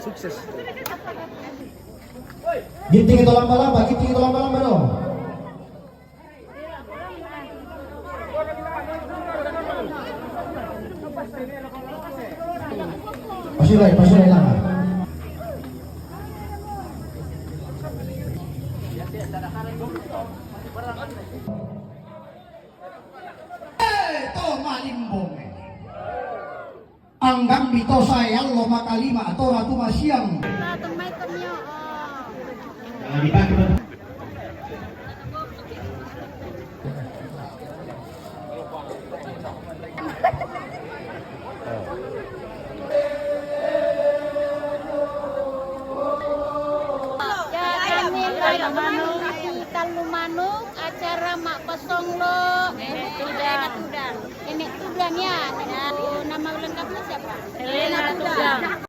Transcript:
Sukses. Ginting itu lamba-lamba, ginting itu lamba-lamba dong. Pasirai lang. Malimbong. Anggang bito sayang lo makalima atau ratu masyang. Manuk acara mak kosong lo ini tudan ya nama lengkapnya siapa? Elena Tudan.